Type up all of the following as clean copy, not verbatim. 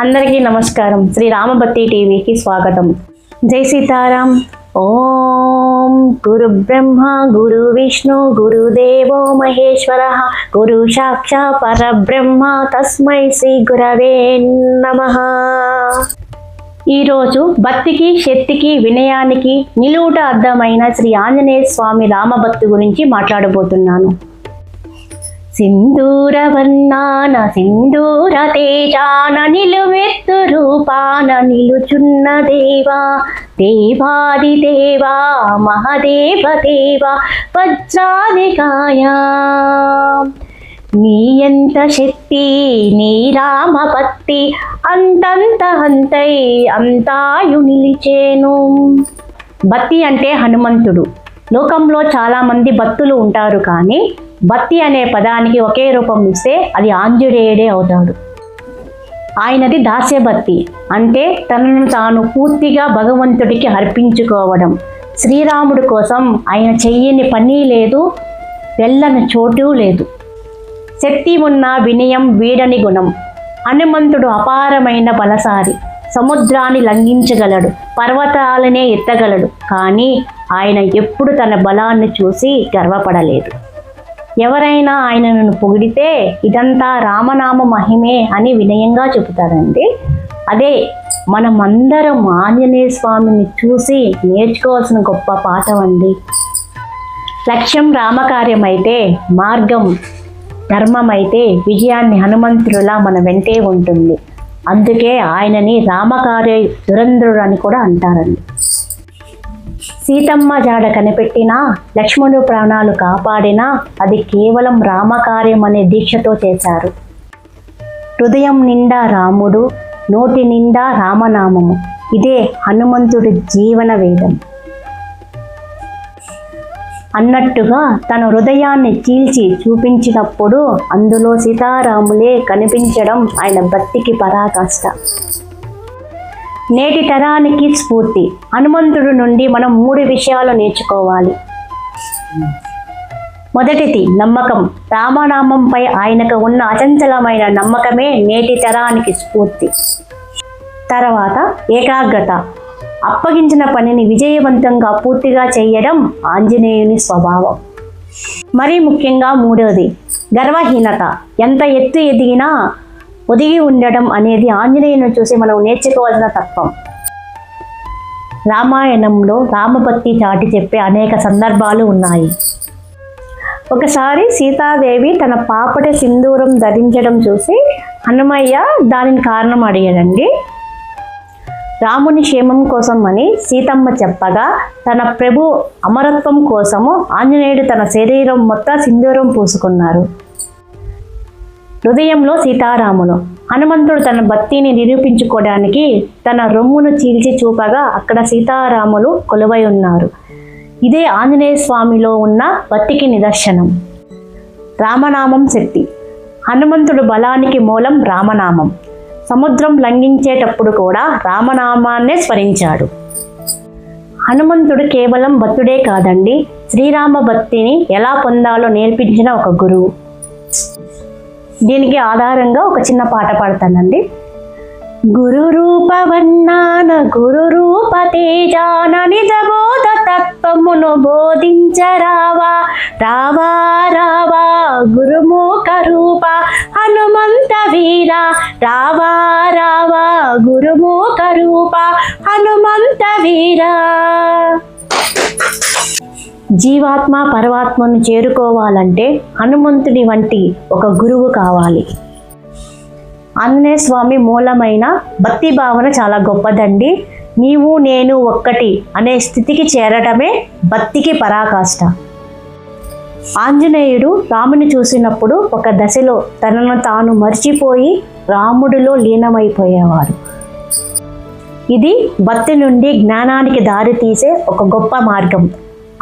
అందరికీ నమస్కారం. శ్రీ రామభక్తి టీవీకి స్వాగతం. జై సీతారాం. ఓం గురు బ్రహ్మ గురు విష్ణు గురుదేవో మహేశ్వర గురు సాక్షాత్ పరబ్రహ్మ తస్మై శ్రీ గురవే నమః. ఈరోజు భక్తికి, శక్తికి, వినయానికి నిలువుట అర్థమైన శ్రీ ఆంజనేయ స్వామి రామభక్తి గురించి మాట్లాడబోతున్నాను. సింధూర వర్ణాన సింధూర తేజాన నిలువెత్తు రూపాన నిలుచున్న దేవా, దేవాది దేవా మహదేవ దేవా వజ్రాదికాయ. నీ ఎంత శక్తి నీ రామభక్తి అంతంత అంతై అంతాయు నిలిచేను. భక్తి అంటే హనుమంతుడు. లోకంలో చాలామంది భక్తులు ఉంటారు, కానీ భక్తి అనే పదానికి ఒకే రూపం ఇస్తే అది ఆంజనేయుడే అవుతాడు. ఆయనది దాస్యభక్తి, అంటే తనను తాను పూర్తిగా భగవంతుడికి అర్పించుకోవడం. శ్రీరాముడి కోసం ఆయన చెయ్యని పని లేదు, వెళ్ళని చోటు లేదు. శక్తి ఉన్న వినయం వీడని గుణం. హనుమంతుడు అపారమైన బలశాలి. సముద్రాన్ని లంఘించగలడు, పర్వతాలనే ఎత్తగలడు. కానీ ఆయన ఎప్పుడు తన బలాన్ని చూసి గర్వపడలేదు. ఎవరైనా ఆయనను పొగిడితే ఇదంతా రామనామ మహిమే అని వినయంగా చెబుతారండి. అదే మనమందరం ఆంజనేయ స్వామిని చూసి నేర్చుకోవాల్సిన గొప్ప పాఠం అండి. లక్ష్యం రామకార్యం అయితే, మార్గం ధర్మం అయితే విజయాన్ని హనుమంతుడిలా మన వెంటే ఉంటుంది. అందుకే ఆయనని రామకార్య దురంధరుడు అని కూడా అంటారండి. సీతమ్మ జాడ కనిపెట్టినా, లక్ష్మణుడు ప్రాణాలు కాపాడినా అది కేవలం రామకార్యం అనే దీక్షతో చేశారు. హృదయం నిండా రాముడు, నోటి నిండా రామనామము. ఇదే హనుమంతుడి జీవన వేదం. అన్నట్టుగా తన హృదయాన్ని చీల్చి చూపించినప్పుడు అందులో సీతారాములే కనిపించడం ఆయన భక్తికి పరాకాష్ట. నేటి తరానికి స్ఫూర్తి. హనుమంతుడి నుండి మనం 3 విషయాలు నేర్చుకోవాలి. మొదటిది నమ్మకం. రామనామంపై ఆయనకు ఉన్న అచంచలమైన నమ్మకమే నేటి తరానికి స్ఫూర్తి. తర్వాత ఏకాగ్రత. అప్పగించిన పనిని విజయవంతంగా పూర్తిగా చేయడం ఆంజనేయుని స్వభావం. మరీ ముఖ్యంగా మూడవది గర్వహీనత. ఎంత ఎత్తు ఎదిగినా ఒదిగి ఉండడం అనేది ఆంజనేయుని చూసి మనం నేర్చుకోవాల్సిన తత్వం. రామాయణంలో రామభక్తి చాటి చెప్పే అనేక సందర్భాలు ఉన్నాయి. ఒకసారి సీతాదేవి తన పాపటి సింధూరం ధరించడం చూసి హనుమయ్య దానికి కారణం అడిగాడండి. రాముని క్షేమం కోసం అని సీతమ్మ చెప్పగా, తన ప్రభు అమరత్వం కోసము ఆంజనేయుడు తన శరీరం మొత్తం సింధూరం పూసుకున్నారు. హృదయంలో సీతారాములు. హనుమంతుడు తన భక్తిని నిరూపించుకోవడానికి తన రొమ్మును చీల్చి చూపగా అక్కడ సీతారాములు కొలువై ఉన్నారు. ఇదే ఆంజనేయ స్వామిలో ఉన్న భక్తికి నిదర్శనం. రామనామం శక్తి. హనుమంతుడు బలానికి మూలం రామనామం. సముద్రం లంఘించేటప్పుడు కూడా రామనామాన్నే స్మరించాడు. హనుమంతుడు కేవలం భక్తుడే కాదండి, శ్రీరామ భక్తిని ఎలా పొందాలో నేర్పించిన ఒక గురువు. దీనికి ఆధారంగా ఒక చిన్న పాట పాడతానండి. గురు రూప వర్ణాన గురు రూప తేజాన నిజబోధ తత్వమును బోధించరావా, రావా రావా గురుముఖ రూప హనుమంత వీర, రావా రావా గురుముఖ రూప హనుమంత వీర. జీవాత్మ పరమాత్మను చేరుకోవాలంటే హనుమంతుడి వంటి ఒక గురువు కావాలి. ఆంజనేయ స్వామి మూలమైన భక్తి భావన చాలా గొప్పదండి. నీవు నేను ఒక్కటి అనే స్థితికి చేరటమే భక్తికి పరాకాష్ట. ఆంజనేయుడు రాముని చూసినప్పుడు ఒక దశలో తనను తాను మర్చిపోయి రాముడిలో లీనమైపోయేవాడు. ఇది భక్తి నుండి జ్ఞానానికి దారి తీసే ఒక గొప్ప మార్గం.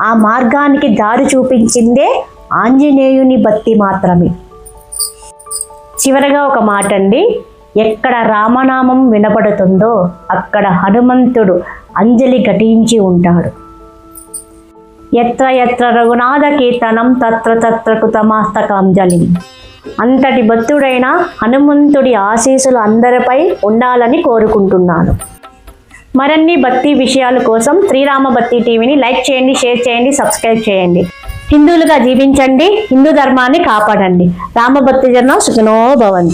ఆ మార్గానికి దారి చూపించిందే ఆంజనేయుని భక్తి మాత్రమే. చివరగా ఒక మాట అండి. ఎక్కడ రామనామం వినపడుతుందో అక్కడ హనుమంతుడు అంజలి ఘటించి ఉంటాడు. ఎత్ర ఎత్ర రఘునాథ కీర్తనం తత్ర తత్ర కృతమస్తకాంజలి. అంతటి భక్తుడైన హనుమంతుడి ఆశీస్సులు అందరిపై ఉండాలని కోరుకుంటున్నాను. మరిన్ని భక్తి విషయాల కోసం శ్రీరామ భక్తి టీవీని లైక్ చేయండి, షేర్ చేయండి, సబ్స్క్రైబ్ చేయండి. హిందువులుగా జీవించండి, హిందూ ధర్మాన్ని కాపాడండి. రామభక్తి జనం సుఖినో భవంతు.